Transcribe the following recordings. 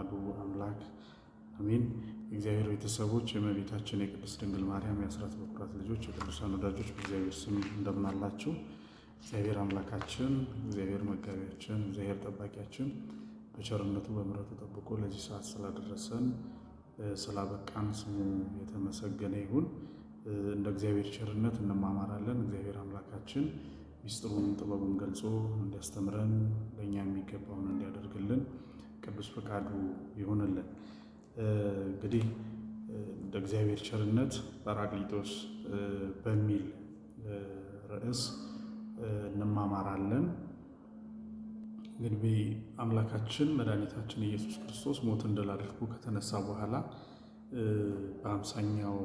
አሐዱ አምላክ አሜን። የእግዚአብሔር ቤተሰቦች፣ የእመቤታችን የቅድስት ድንግል ማርያም የአስራት በኩራት ልጆች፣ የቅዱሳን ወዳጆች በእግዚአብሔር ስም እንደምን አላችሁ? እግዚአብሔር አምላካችን፣ እግዚአብሔር መጋቢያችን፣ እግዚአብሔር ጠባቂያችን በቸርነቱ በምሕረቱ ጠብቆ ለዚህ ሰዓት ስላደረሰን ስላበቃን ስሙ የተመሰገነ ይሁን። እንደ እግዚአብሔር ቸርነት እንማማራለን። እግዚአብሔር አምላካችን ሚስጥሩን ጥበቡን ገልጾ እንዲያስተምረን ለእኛ የሚገባውን እንዲያደርግልን ቅዱስ ፈቃዱ ይሆንልን። እንግዲህ እንደ እግዚአብሔር ቸርነት ጰራቅሊጦስ በሚል ርዕስ እንማማራለን። እንግዲህ አምላካችን መድኃኒታችን ኢየሱስ ክርስቶስ ሞትን ድል አድርጎ ከተነሳ በኋላ በ50ኛው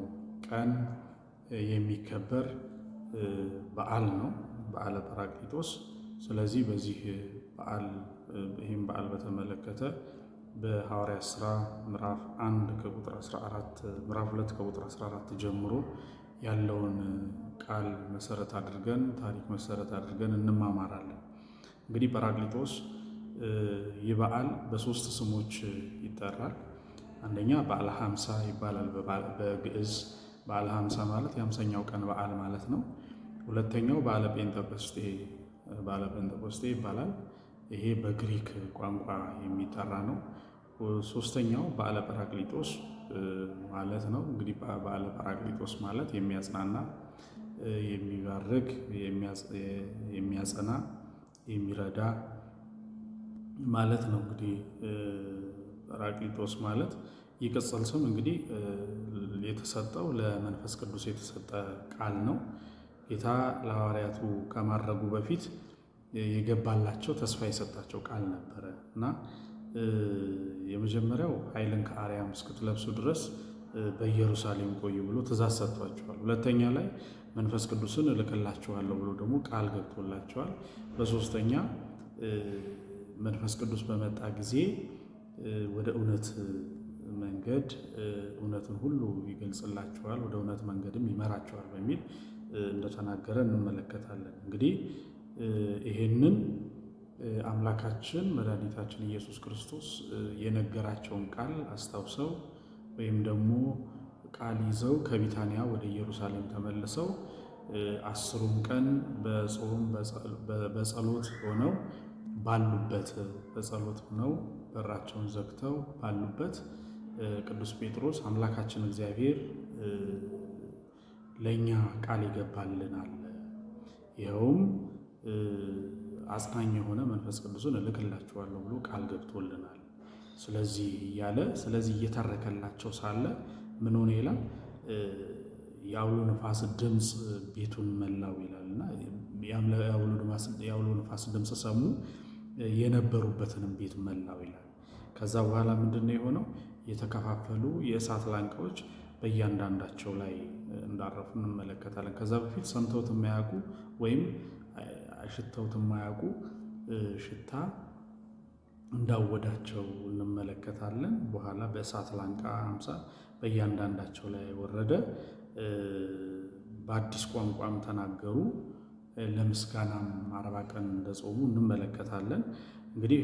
ቀን የሚከበር በዓል ነው፣ በዓለ ጰራቅሊጦስ። ስለዚህ በዚህ በዓል ይህም በዓል በተመለከተ በሐዋርያት ሥራ ምዕራፍ 1 ከቁጥር 14 ምዕራፍ 2 ከቁጥር 14 ጀምሮ ያለውን ቃል መሰረት አድርገን ታሪክ መሰረት አድርገን እንማማራለን። እንግዲህ ጰራቅሊጦስ ይህ በዓል በሶስት ስሞች ይጠራል። አንደኛ በዓለ ሀምሳ ይባላል በግዕዝ። በዓለ ሀምሳ ማለት የ50ኛው ቀን በዓል ማለት ነው። ሁለተኛው በዓለ ጴንጠቆስጤ ይባላል። ይሄ በግሪክ ቋንቋ የሚጠራ ነው። ሶስተኛው በዓለ ጰራቅሊጦስ ማለት ነው። እንግዲህ በዓለ ጰራቅሊጦስ ማለት የሚያጽናና፣ የሚባርክ፣ የሚያጸና፣ የሚረዳ ማለት ነው። እንግዲህ ጰራቅሊጦስ ማለት የቅጽል ስም እንግዲህ የተሰጠው ለመንፈስ ቅዱስ የተሰጠ ቃል ነው። ጌታ ለሐዋርያቱ ከማድረጉ በፊት የገባላቸው ተስፋ የሰጣቸው ቃል ነበረ እና የመጀመሪያው ኃይልን ከአርያም እስክትለብሱ ድረስ በኢየሩሳሌም ቆዩ ብሎ ትእዛዝ ሰጥቷቸዋል። ሁለተኛ ላይ መንፈስ ቅዱስን እልክላችኋለሁ ብሎ ደግሞ ቃል ገብቶላቸዋል። በሶስተኛ መንፈስ ቅዱስ በመጣ ጊዜ ወደ እውነት መንገድ እውነትን ሁሉ ይገልጽላቸዋል፣ ወደ እውነት መንገድም ይመራቸዋል በሚል እንደተናገረ እንመለከታለን። እንግዲህ ይሄንን አምላካችን መድኃኒታችን ኢየሱስ ክርስቶስ የነገራቸውን ቃል አስታውሰው ወይም ደግሞ ቃል ይዘው ከቢታንያ ወደ ኢየሩሳሌም ተመልሰው 10ሩም ቀን በጾም በጸሎት ሆነው ባሉበት በጸሎት ሆነው በራቸውን ዘግተው ባሉበት ቅዱስ ጴጥሮስ አምላካችን እግዚአብሔር ለእኛ ቃል ይገባልናል፣ ይኸውም አጽናኝ የሆነ መንፈስ ቅዱስን እልክላችኋለሁ ብሎ ቃል ገብቶልናል። ስለዚህ እያለ እየተረከላቸው ሳለ ምን ሆነ ይላል? የአውሎ ነፋስ ድምፅ ቤቱን መላው ይላል እና የአውሎ ነፋስ ድምፅ ሰሙ፣ የነበሩበትንም ቤት መላው ይላል። ከዛ በኋላ ምንድን ነው የሆነው? የተከፋፈሉ የእሳት ላንቃዎች በእያንዳንዳቸው ላይ እንዳረፉ እንመለከታለን። ከዛ በፊት ሰምተውት የማያውቁ ወይም ሽተውት የማያውቁ ሽታ እንዳወዳቸው እንመለከታለን። በኋላ በእሳት ላንቃ አምሳል በእያንዳንዳቸው ላይ ወረደ። በአዲስ ቋንቋም ተናገሩ። ለምስጋናም 40 ቀን እንደጾሙ እንመለከታለን። እንግዲህ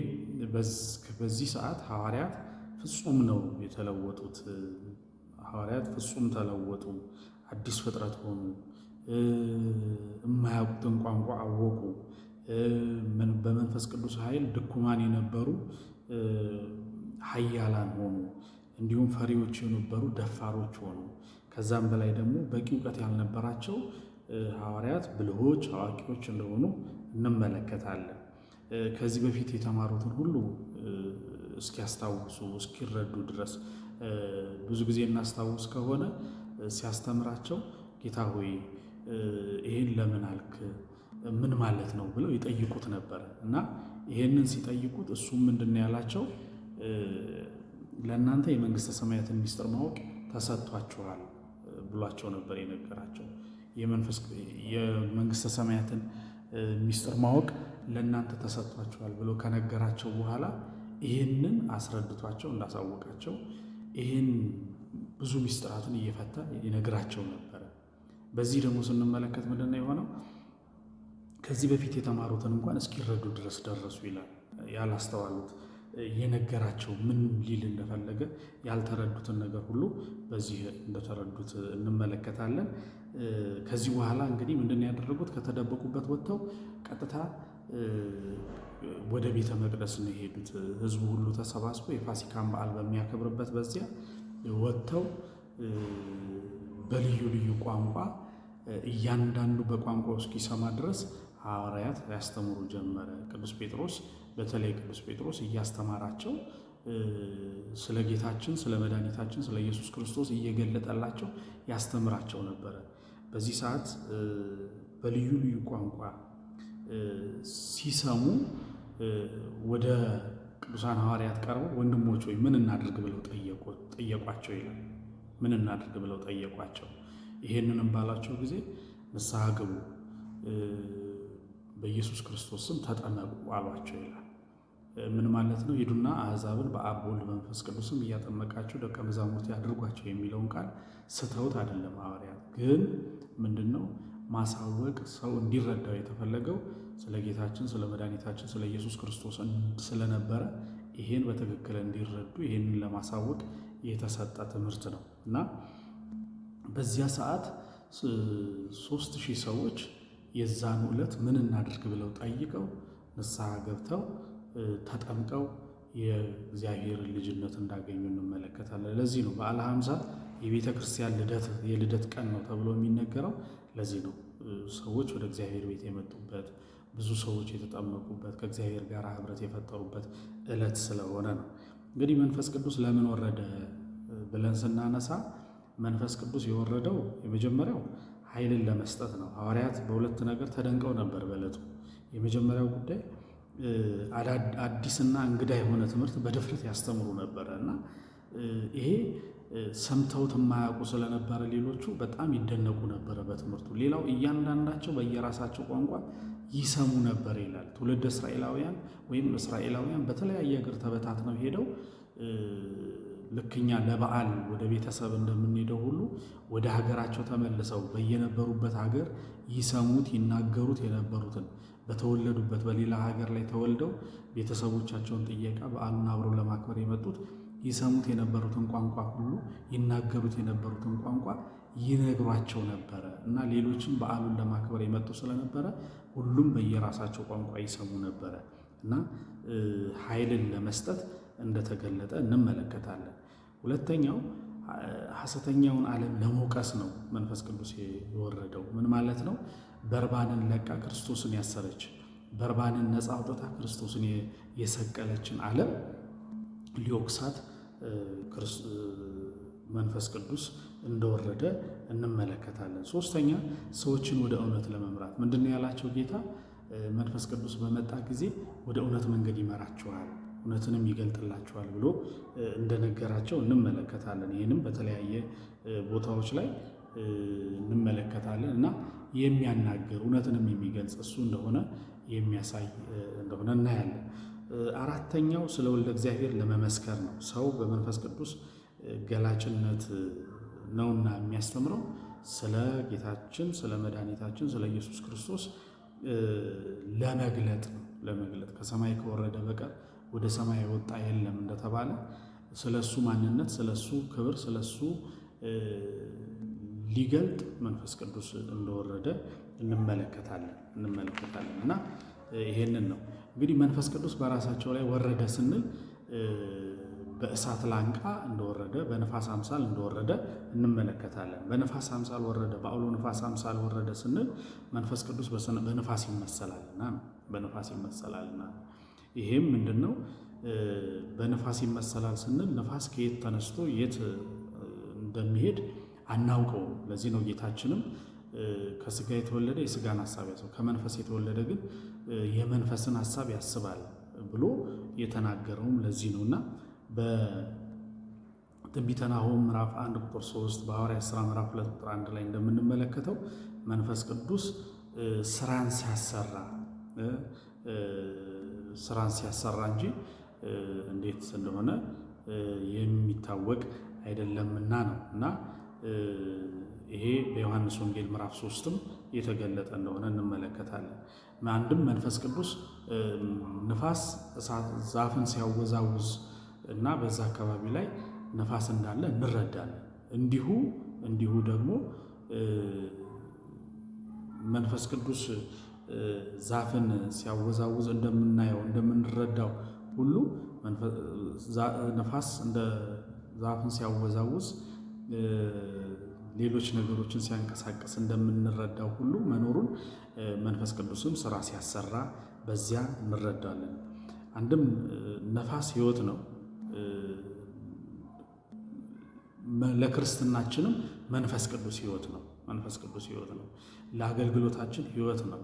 በዚህ ሰዓት ሐዋርያት ፍጹም ነው የተለወጡት። ሐዋርያት ፍጹም ተለወጡ፣ አዲስ ፍጥረት ሆኑ፣ የማያውቁትን ቋንቋ አወቁ። በመንፈስ ቅዱስ ኃይል ድኩማን የነበሩ ኃያላን ሆኑ፣ እንዲሁም ፈሪዎች የነበሩ ደፋሮች ሆኑ። ከዛም በላይ ደግሞ በቂ እውቀት ያልነበራቸው ሐዋርያት ብልሆች አዋቂዎች እንደሆኑ እንመለከታለን። ከዚህ በፊት የተማሩትን ሁሉ እስኪያስታውሱ እስኪረዱ ድረስ ብዙ ጊዜ እናስታውስ ከሆነ ሲያስተምራቸው ጌታ ሆይ ይሄን ለምን አልክ? ምን ማለት ነው ብለው ይጠይቁት ነበር እና ይሄንን ሲጠይቁት እሱም ምንድን ያላቸው? ለእናንተ የመንግሥተ ሰማያትን ሚስጥር ማወቅ ተሰጥቷችኋል ብሏቸው ነበር የነገራቸው። የመንግሥተ ሰማያትን ሚስጥር ማወቅ ለእናንተ ተሰጥቷችኋል ብሎ ከነገራቸው በኋላ ይህንን አስረድቷቸው እንዳሳወቃቸው ይህን ብዙ ሚስጥራትን እየፈታ ይነግራቸው ነበረ። በዚህ ደግሞ ስንመለከት ምንድን ነው የሆነው? ከዚህ በፊት የተማሩትን እንኳን እስኪረዱ ድረስ ደረሱ ይላል። ያላስተዋሉት የነገራቸው ምን ሊል እንደፈለገ ያልተረዱትን ነገር ሁሉ በዚህ እንደተረዱት እንመለከታለን። ከዚህ በኋላ እንግዲህ ምንድን ነው ያደረጉት? ከተደበቁበት ወጥተው ቀጥታ ወደ ቤተ መቅደስ ነው የሄዱት። ሕዝቡ ሁሉ ተሰባስቦ የፋሲካን በዓል በሚያከብርበት በዚያ ወጥተው በልዩ ልዩ ቋንቋ እያንዳንዱ በቋንቋው እስኪሰማ ድረስ ሐዋርያት ያስተምሩ ጀመረ። በተለይ ቅዱስ ጴጥሮስ እያስተማራቸው ስለ ጌታችን ስለ መድኃኒታችን ስለ ኢየሱስ ክርስቶስ እየገለጠላቸው ያስተምራቸው ነበረ። በዚህ ሰዓት በልዩ ልዩ ቋንቋ ሲሰሙ ወደ ቅዱሳን ሐዋርያት ቀርበው ወንድሞች ሆይ ምን እናድርግ ብለው ጠየቋቸው ይላል። ምን እናድርግ ብለው ጠየቋቸው። ይሄንንም ባላቸው ጊዜ ንስሐ ግቡ፣ በኢየሱስ ክርስቶስ ስም ተጠመቁ አሏቸው ይላል። ምን ማለት ነው? ሂዱና አሕዛብን በአብ በወልድ በመንፈስ ቅዱስም እያጠመቃቸው ደቀ መዛሙርት ያድርጓቸው የሚለውን ቃል ስተውት አይደለም። ሐዋርያት ግን ምንድን ነው ማሳወቅ፣ ሰው እንዲረዳው የተፈለገው ስለ ጌታችን ስለ መድኃኒታችን ስለ ኢየሱስ ክርስቶስ ስለነበረ ይሄን በትክክል እንዲረዱ ይሄንን ለማሳወቅ የተሰጠ ትምህርት ነው እና በዚያ ሰዓት 3000 ሰዎች የዛኑ ዕለት ምን እናድርግ ብለው ጠይቀው ንስሐ ገብተው ተጠምቀው የእግዚአብሔርን ልጅነት እንዳገኙ እንመለከታለን። ለዚህ ነው በዓለ ሃምሳ የቤተ ክርስቲያን የልደት ቀን ነው ተብሎ የሚነገረው። ለዚህ ነው ሰዎች ወደ እግዚአብሔር ቤት የመጡበት፣ ብዙ ሰዎች የተጠመቁበት፣ ከእግዚአብሔር ጋር ኅብረት የፈጠሩበት ዕለት ስለሆነ ነው። እንግዲህ መንፈስ ቅዱስ ለምን ወረደ ብለን ስናነሳ መንፈስ ቅዱስ የወረደው የመጀመሪያው ኃይልን ለመስጠት ነው። ሐዋርያት በሁለት ነገር ተደንቀው ነበር በዕለቱ። የመጀመሪያው ጉዳይ አዲስና እንግዳ የሆነ ትምህርት በድፍረት ያስተምሩ ነበረ እና ይሄ ሰምተውት የማያውቁ ስለነበረ ሌሎቹ በጣም ይደነቁ ነበረ በትምህርቱ። ሌላው እያንዳንዳቸው በየራሳቸው ቋንቋ ይሰሙ ነበር ይላል። ትውልደ እስራኤላውያን ወይም እስራኤላውያን በተለያየ ሀገር ተበታትነው ሄደው ልክ እኛ ለበዓል ወደ ቤተሰብ እንደምንሄደው ሁሉ ወደ ሀገራቸው ተመልሰው በየነበሩበት ሀገር ይሰሙት ይናገሩት የነበሩትን በተወለዱበት በሌላ ሀገር ላይ ተወልደው ቤተሰቦቻቸውን ጥየቃ በዓሉን አብረው ለማክበር የመጡት ይሰሙት የነበሩትን ቋንቋ ሁሉ ይናገሩት የነበሩትን ቋንቋ ይነግሯቸው ነበረ እና ሌሎችም በዓሉን ለማክበር የመጡ ስለነበረ ሁሉም በየራሳቸው ቋንቋ ይሰሙ ነበረ እና ኃይልን ለመስጠት እንደተገለጠ እንመለከታለን። ሁለተኛው ሐሰተኛውን ዓለም ለመውቀስ ነው መንፈስ ቅዱስ የወረደው። ምን ማለት ነው? በርባንን ለቃ ክርስቶስን ያሰረች፣ በርባንን ነፃ አውጥታ ክርስቶስን የሰቀለችን ዓለም ሊወቅሳት መንፈስ ቅዱስ እንደወረደ እንመለከታለን። ሶስተኛ ሰዎችን ወደ እውነት ለመምራት ምንድን ያላቸው ጌታ መንፈስ ቅዱስ በመጣ ጊዜ ወደ እውነት መንገድ ይመራችኋል፣ እውነትንም ይገልጥላችኋል ብሎ እንደነገራቸው እንመለከታለን። ይህንም በተለያየ ቦታዎች ላይ እንመለከታለን እና የሚያናግር እውነትንም የሚገልጽ እሱ እንደሆነ የሚያሳይ እንደሆነ እናያለን። አራተኛው ስለ ወልደ እግዚአብሔር ለመመስከር ነው። ሰው በመንፈስ ቅዱስ ገላጭነት ነውና የሚያስተምረው ስለ ጌታችን ስለ መድኃኒታችን ስለ ኢየሱስ ክርስቶስ ለመግለጥ ነው። ከሰማይ ከወረደ በቀር ወደ ሰማይ የወጣ የለም እንደተባለ ስለ እሱ ማንነት ስለ እሱ ክብር ስለ እሱ ሊገልጥ መንፈስ ቅዱስ እንደወረደ እንመለከታለን እና ይሄንን ነው እንግዲህ መንፈስ ቅዱስ በራሳቸው ላይ ወረደ ስንል በእሳት ላንቃ እንደወረደ በነፋስ አምሳል እንደወረደ እንመለከታለን። በነፋስ አምሳል ወረደ፣ በአውሎ ነፋስ አምሳል ወረደ ስንል መንፈስ ቅዱስ በነፋስ ይመሰላልና ይሄም ምንድነው? በነፋስ ይመሰላል ስንል ነፋስ ከየት ተነስቶ የት እንደሚሄድ አናውቀውም። ለዚህ ነው ጌታችንም ከስጋ የተወለደ የስጋን ሐሳብ ያስባል፣ ከመንፈስ የተወለደ ግን የመንፈስን ሐሳብ ያስባል ብሎ የተናገረውም ለዚህ ነውና በትንቢተ ናሆም ምዕራፍ 1 ቁጥር 3 በሐዋርያት ሥራ ምዕራፍ 2 ቁጥር 1 ላይ እንደምንመለከተው መንፈስ ቅዱስ ስራን ሲያሰራ እንጂ እንዴት እንደሆነ የሚታወቅ አይደለምና ነው እና ይሄ በዮሐንስ ወንጌል ምዕራፍ 3ም የተገለጠ እንደሆነ እንመለከታለን። አንድም መንፈስ ቅዱስ ንፋስ ዛፍን ሲያወዛውዝ እና በዛ አካባቢ ላይ ነፋስ እንዳለ እንረዳለን። እንዲሁ ደግሞ መንፈስ ቅዱስ ዛፍን ሲያወዛውዝ እንደምናየው እንደምንረዳው ሁሉ ነፋስ እንደ ዛፍን ሲያወዛውዝ ሌሎች ነገሮችን ሲያንቀሳቀስ እንደምንረዳው ሁሉ መኖሩን መንፈስ ቅዱስም ስራ ሲያሰራ በዚያ እንረዳለን። አንድም ነፋስ ሕይወት ነው። ለክርስትናችንም መንፈስ ቅዱስ ሕይወት ነው። መንፈስ ቅዱስ ሕይወት ነው። ለአገልግሎታችን ሕይወት ነው።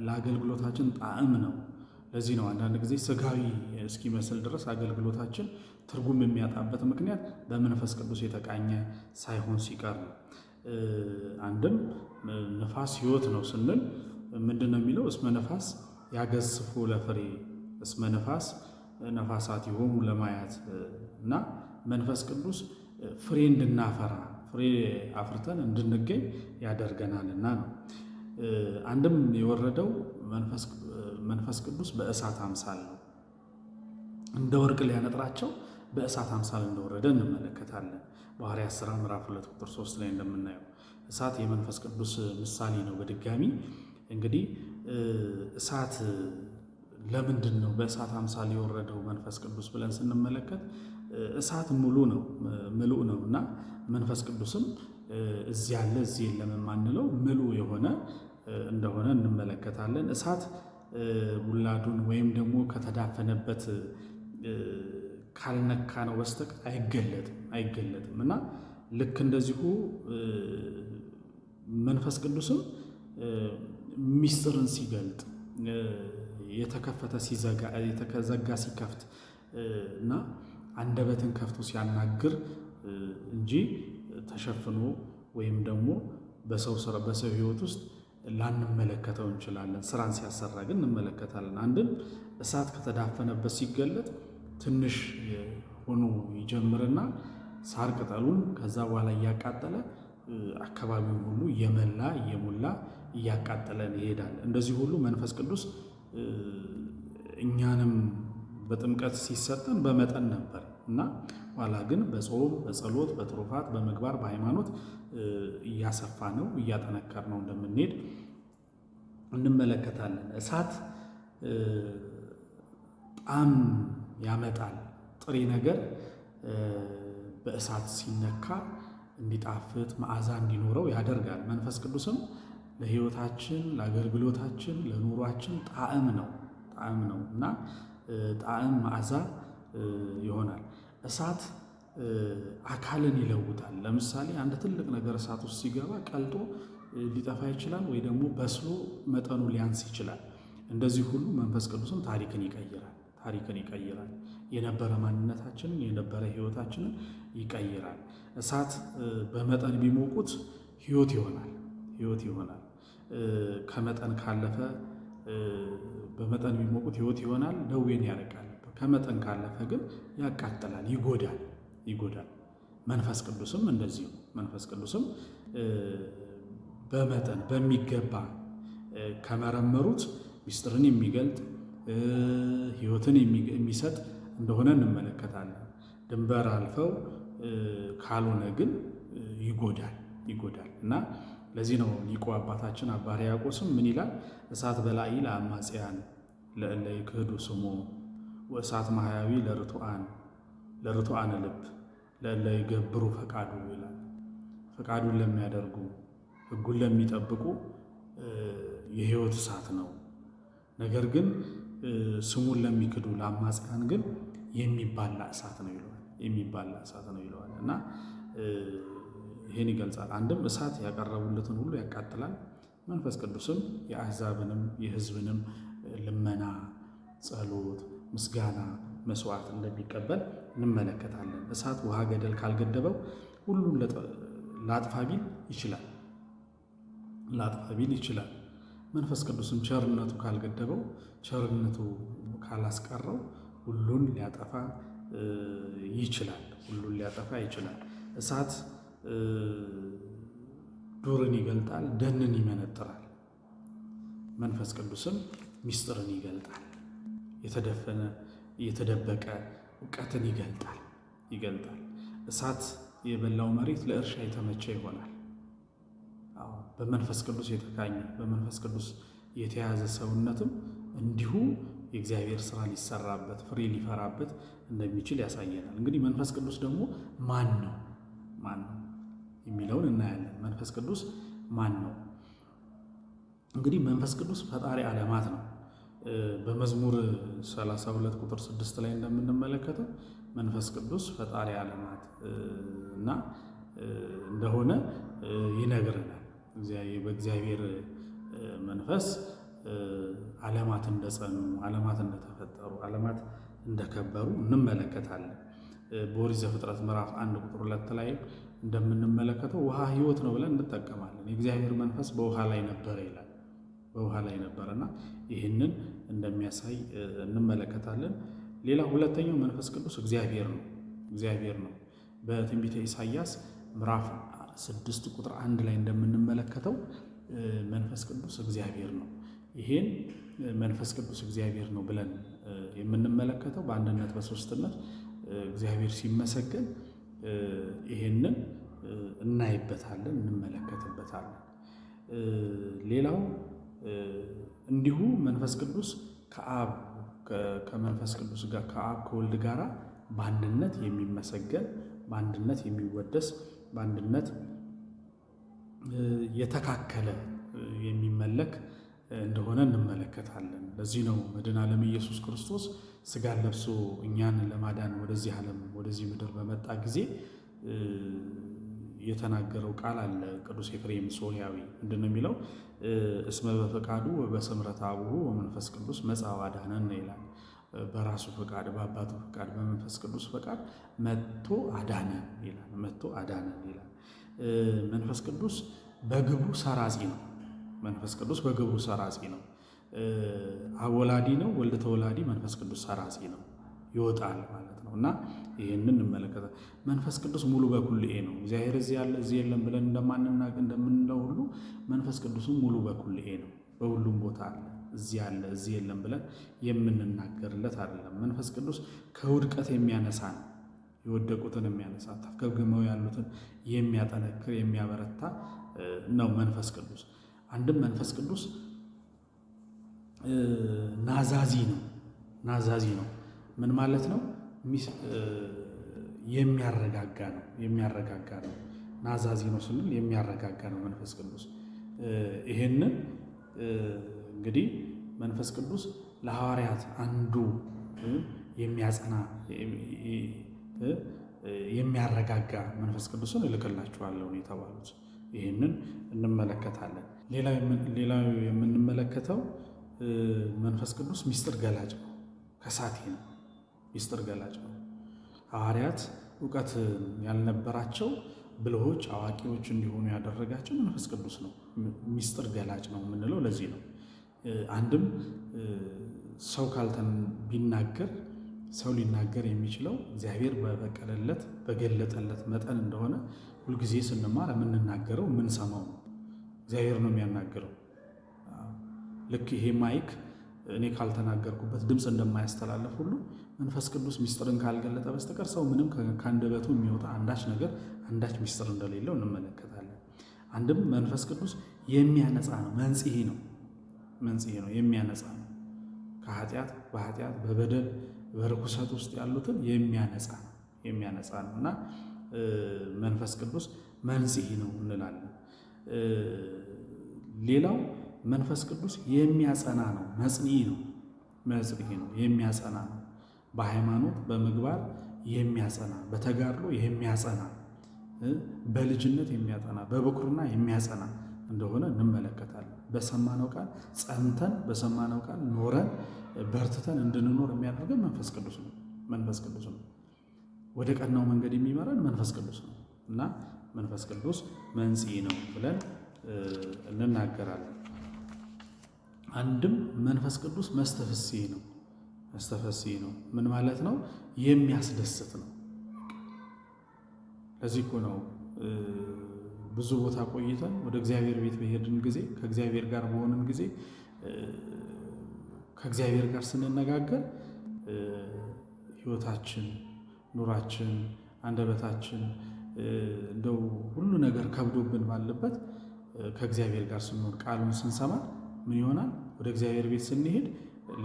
ለአገልግሎታችን ጣዕም ነው። ለዚህ ነው አንዳንድ ጊዜ ስጋዊ እስኪመስል ድረስ አገልግሎታችን ትርጉም የሚያጣበት ምክንያት በመንፈስ ቅዱስ የተቃኘ ሳይሆን ሲቀር ነው። አንድም ነፋስ ሕይወት ነው ስንል ምንድን ነው የሚለው? እስመ ነፋስ ያገስፉ ለፍሬ እስመ ነፋስ ነፋሳቲሆሙ ለማያት እና መንፈስ ቅዱስ ፍሬ እንድናፈራ ፍሬ አፍርተን እንድንገኝ ያደርገናልና ነው። አንድም የወረደው መንፈስ ቅዱስ በእሳት አምሳል ነው። እንደ ወርቅ ሊያነጥራቸው በእሳት አምሳል እንደወረደ እንመለከታለን። በሐዋርያት ሥራ ምዕራፍ 2 ቁጥር 3 ላይ እንደምናየው እሳት የመንፈስ ቅዱስ ምሳሌ ነው። በድጋሚ እንግዲህ እሳት ለምንድን ነው በእሳት አምሳል የወረደው መንፈስ ቅዱስ ብለን ስንመለከት እሳት ምሉእ ነው እና መንፈስ ቅዱስም እዚህ ያለ እዚህ የለም የማንለው ምሉእ የሆነ እንደሆነ እንመለከታለን። እሳት ውላዱን ወይም ደግሞ ከተዳፈነበት ካልነካ ነው በስተቀር አይገለጥም እና ልክ እንደዚሁ መንፈስ ቅዱስም ሚስጥርን ሲገልጥ የተከፈተ የተዘጋ ሲከፍት እና አንደበትን ከፍቶ ሲያናግር እንጂ ተሸፍኖ ወይም ደግሞ በሰው ሕይወት ውስጥ ላንመለከተው እንችላለን። ስራን ሲያሰራ ግን እንመለከታለን። አንድም እሳት ከተዳፈነበት ሲገለጥ ትንሽ ሆኖ ይጀምርና ሳር ቅጠሉን ከዛ በኋላ እያቃጠለ አካባቢውን ሁሉ እየሞላ እያቃጠለን ይሄዳል። እንደዚህ ሁሉ መንፈስ ቅዱስ እኛንም በጥምቀት ሲሰጠን በመጠን ነበር እና ኋላ ግን በጾም በጸሎት በትሩፋት በምግባር በሃይማኖት እያሰፋ ነው እያጠነከር ነው እንደምንሄድ እንመለከታለን። እሳት ጣዕም ያመጣል። ጥሬ ነገር በእሳት ሲነካ እንዲጣፍጥ መዓዛ እንዲኖረው ያደርጋል። መንፈስ ቅዱስም ለሕይወታችን ለአገልግሎታችን ለኑሯችን ጣዕም ነው እና ጣዕም መዓዛ ይሆናል። እሳት አካልን ይለውጣል። ለምሳሌ አንድ ትልቅ ነገር እሳት ውስጥ ሲገባ ቀልጦ ሊጠፋ ይችላል፣ ወይ ደግሞ በስሎ መጠኑ ሊያንስ ይችላል። እንደዚህ ሁሉ መንፈስ ቅዱስም ታሪክን ይቀይራል። የነበረ ማንነታችንን የነበረ ሕይወታችንን ይቀይራል። እሳት በመጠን ቢሞቁት ሕይወት ይሆናል። ከመጠን ካለፈ በመጠን ቢሞቁት ሕይወት ይሆናል፣ ደዌን ያርቃል። ከመጠን ካለፈ ግን ያቃጥላል፣ ይጎዳል። መንፈስ ቅዱስም እንደዚህ ነው። መንፈስ ቅዱስም በመጠን በሚገባ ከመረመሩት ምስጢርን የሚገልጥ ሕይወትን የሚሰጥ እንደሆነ እንመለከታለን። ድንበር አልፈው ካልሆነ ግን ይጎዳል እና ለዚህ ነው ሊቁ አባታችን አባ ሕርያቆስም ምን ይላል? እሳት በላኢ ለአማጽያን ለእለ ይክህዱ ስሞ ወእሳት ማህያዊ ለርቱዓነ ልብ ለእለ ይገብሩ ፈቃዱ ይላል። ፈቃዱን ለሚያደርጉ ሕጉን ለሚጠብቁ የሕይወት እሳት ነው። ነገር ግን ስሙን ለሚክዱ ለአማጽያን ግን የሚባላ እሳት ነው ይለዋል እና ይህን ይገልጻል። አንድም እሳት ያቀረቡለትን ሁሉ ያቃጥላል። መንፈስ ቅዱስም የአሕዛብንም የሕዝብንም ልመና፣ ጸሎት፣ ምስጋና፣ መስዋዕት እንደሚቀበል እንመለከታለን። እሳት ውሃ ገደል ካልገደበው ሁሉን ላጥፋ ቢል ይችላል። መንፈስ ቅዱስም ቸርነቱ ካልገደበው ቸርነቱ ካላስቀረው ሁሉን ሊያጠፋ ይችላል። እሳት ዱርን ይገልጣል፣ ደንን ይመነጥራል። መንፈስ ቅዱስም ሚስጥርን ይገልጣል፣ የተደፈነ የተደበቀ እውቀትን ይገልጣል። እሳት የበላው መሬት ለእርሻ የተመቸ ይሆናል። በመንፈስ ቅዱስ የተካኘ በመንፈስ ቅዱስ የተያዘ ሰውነትም እንዲሁ የእግዚአብሔር ስራ ሊሰራበት ፍሬ ሊፈራበት እንደሚችል ያሳየናል። እንግዲህ መንፈስ ቅዱስ ደግሞ ማን ነው የሚለውን እናያለን። መንፈስ ቅዱስ ማን ነው? እንግዲህ መንፈስ ቅዱስ ፈጣሪ ዓለማት ነው። በመዝሙር 32 ቁጥር 6 ላይ እንደምንመለከተው መንፈስ ቅዱስ ፈጣሪ ዓለማት እና እንደሆነ ይነግረናል። በእግዚአብሔር በመንፈስ ዓለማት እንደጸኑ፣ ዓለማት እንደተፈጠሩ፣ ዓለማት እንደከበሩ እንመለከታለን። በኦሪት ዘፍጥረት ምዕራፍ 1 ቁጥር 2 ላይ እንደምንመለከተው ውሃ ሕይወት ነው ብለን እንጠቀማለን። የእግዚአብሔር መንፈስ በውሃ ላይ ነበረ ይላል። በውሃ ላይ ነበረና ይህንን እንደሚያሳይ እንመለከታለን። ሌላ ሁለተኛው መንፈስ ቅዱስ እግዚአብሔር ነው። በትንቢተ ኢሳይያስ ምዕራፍ 6 ቁጥር 1 ላይ እንደምንመለከተው መንፈስ ቅዱስ እግዚአብሔር ነው። ይሄን መንፈስ ቅዱስ እግዚአብሔር ነው ብለን የምንመለከተው በአንድነት በሶስትነት እግዚአብሔር ሲመሰገን ይሄንን እናይበታለን፣ እንመለከትበታለን። ሌላው እንዲሁ መንፈስ ቅዱስ ከመንፈስ ቅዱስ ጋር ከአብ ከወልድ ጋር በአንድነት የሚመሰገን በአንድነት የሚወደስ በአንድነት የተካከለ የሚመለክ እንደሆነ እንመለከታለን። ለዚህ ነው መድኃኔ ዓለም ኢየሱስ ክርስቶስ ሥጋን ለብሶ እኛን ለማዳን ወደዚህ ዓለም ወደዚህ ምድር በመጣ ጊዜ የተናገረው ቃል አለ። ቅዱስ ኤፍሬም ሶርያዊ ምንድን ነው የሚለው? እስመ በፈቃዱ ወበስምረት አቡሁ ወመንፈስ ቅዱስ መጽአ ወአድኀነነ ይላል። በራሱ ፈቃድ በአባቱ ፈቃድ በመንፈስ ቅዱስ ፈቃድ መጥቶ አዳነን ይላል። መንፈስ ቅዱስ በግብሩ ሰራጺ ነው። አብ ወላዲ ነው፣ ወልድ ተወላዲ፣ መንፈስ ቅዱስ ሰራጺ ነው፣ ይወጣል ማለት ነው። እና ይህንን እንመለከታለን። መንፈስ ቅዱስ ሙሉ በኩልኤ ነው። እግዚአብሔር እዚህ ያለ እዚህ የለም ብለን እንደምንለው ሁሉ መንፈስ ቅዱስም ሙሉ በኩልኤ ነው። በሁሉም ቦታ አለ። እዚህ አለ እዚህ የለም ብለን የምንናገርለት አይደለም። መንፈስ ቅዱስ ከውድቀት የሚያነሳ ነው። የወደቁትን የሚያነሳ ተፍገምግመው ያሉትን የሚያጠነክር የሚያበረታ ነው መንፈስ ቅዱስ። አንድም መንፈስ ቅዱስ ናዛዚ ነው። ምን ማለት ነው? የሚያረጋጋ ነው። ናዛዚ ነው ስንል የሚያረጋጋ ነው መንፈስ ቅዱስ። ይሄንን እንግዲህ መንፈስ ቅዱስ ለሐዋርያት አንዱ የሚያጸና የሚያረጋጋ መንፈስ ቅዱስን እልክላችኋለሁ የተባሉት ይህንን እንመለከታለን። ሌላው የምንመለከተው መንፈስ ቅዱስ ሚስጥር ገላጭ ነው፣ ከሳቴ ነው፣ ሚስጥር ገላጭ ነው። ሐዋርያት እውቀት ያልነበራቸው ብልሆች አዋቂዎች እንዲሆኑ ያደረጋቸው መንፈስ ቅዱስ ነው። ሚስጥር ገላጭ ነው የምንለው ለዚህ ነው። አንድም ሰው ቢናገር ሰው ሊናገር የሚችለው እግዚአብሔር በፈቀደለት በገለጠለት መጠን እንደሆነ ሁልጊዜ ስንማር የምንናገረው የምንሰማው ነው። እግዚአብሔር ነው የሚያናገረው። ልክ ይሄ ማይክ እኔ ካልተናገርኩበት ድምፅ እንደማያስተላልፍ ሁሉ መንፈስ ቅዱስ ሚስጥርን ካልገለጠ በስተቀር ሰው ምንም ከአንደበቱ የሚወጣ አንዳች ሚስጥር እንደሌለው እንመለከታለን። አንድም መንፈስ ቅዱስ የሚያነጻ ነው፣ መንጽሔ ነው፣ የሚያነጻ ነው። ከኃጢአት በበደል በርኩሰት ውስጥ ያሉትን የሚያነጻ ነው እና መንፈስ ቅዱስ መንጽሔ ነው እንላለን። ሌላው መንፈስ ቅዱስ የሚያጸና ነው፣ መጽንዒ ነው፣ የሚያጸና ነው። በሃይማኖት በምግባር የሚያጸና በተጋድሎ የሚያጸና በልጅነት የሚያጸና በብኩርና የሚያጸና እንደሆነ እንመለከታለን። በሰማነው ቃል ጸንተን በሰማነው ቃል ኖረን በርትተን እንድንኖር የሚያደርገን መንፈስ ቅዱስ ነው። ወደ ቀናው መንገድ የሚመራን መንፈስ ቅዱስ ነው እና መንፈስ ቅዱስ መንጽሔ ነው ብለን እንናገራለን። አንድም መንፈስ ቅዱስ መስተፍስሔ ነው። ምን ማለት ነው? የሚያስደስት ነው። ለዚህ እኮ ነው ብዙ ቦታ ቆይተን ወደ እግዚአብሔር ቤት በሄድን ጊዜ ከእግዚአብሔር ጋር በሆንን ጊዜ ከእግዚአብሔር ጋር ስንነጋገር ሕይወታችን፣ ኑራችን፣ አንደበታችን እንደው ሁሉ ነገር ከብዶብን ባለበት ከእግዚአብሔር ጋር ስንሆን ቃሉን ስንሰማ ምን ይሆናል? ወደ እግዚአብሔር ቤት ስንሄድ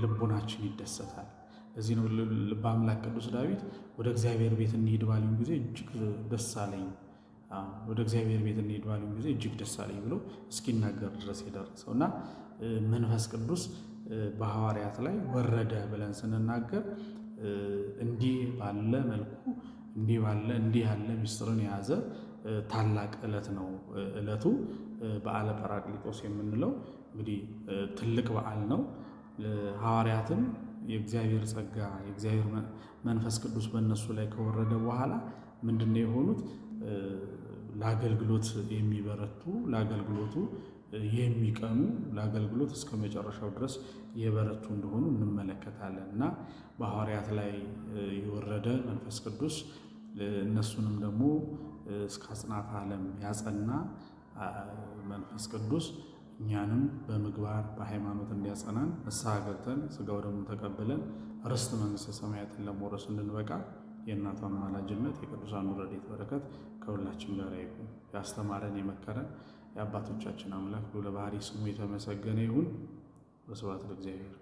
ልቦናችን ይደሰታል። ለዚህ ነው ልበ አምላክ ቅዱስ ዳዊት ወደ እግዚአብሔር ቤት እንሂድ ባሉኝ ጊዜ እጅግ ደስ አለኝ፣ ወደ እግዚአብሔር ቤት እንሂድ ባሉኝ ጊዜ እጅግ ደስ አለኝ ብሎ እስኪናገር ድረስ የደረሰው እና መንፈስ ቅዱስ በሐዋርያት ላይ ወረደ ብለን ስንናገር እንዲህ ባለ መልኩ እንዲህ ያለ ምስጢርን የያዘ ታላቅ ዕለት ነው። ዕለቱ በዓለ ጰራቅሊጦስ የምንለው እንግዲህ ትልቅ በዓል ነው። ሐዋርያትን የእግዚአብሔር ጸጋ የእግዚአብሔር መንፈስ ቅዱስ በእነሱ ላይ ከወረደ በኋላ ምንድነው የሆኑት? ለአገልግሎት የሚበረቱ፣ ለአገልግሎቱ የሚቀኑ፣ ለአገልግሎት እስከ መጨረሻው ድረስ የበረቱ እንደሆኑ እንመለከታለን እና በሐዋርያት ላይ የወረደ መንፈስ ቅዱስ እነሱንም ደግሞ እስከ አጽናፈ ዓለም ያጸና መንፈስ ቅዱስ እኛንም በምግባር በሃይማኖት እንዲያጸናን ንስሐ ገብተን ሥጋው ደሙን ተቀብለን ርስተ መንግሥተ ሰማያትን ለመውረስ እንድንበቃ የእናቱ አማላጅነት የቅዱሳኑ ረድኤት በረከት ከሁላችን ጋር ይሁን። ያስተማረን የመከረን የአባቶቻችን አምላክ ልዑለ ባሕርይ ስሙ የተመሰገነ ይሁን። ወስብሐት ለእግዚአብሔር።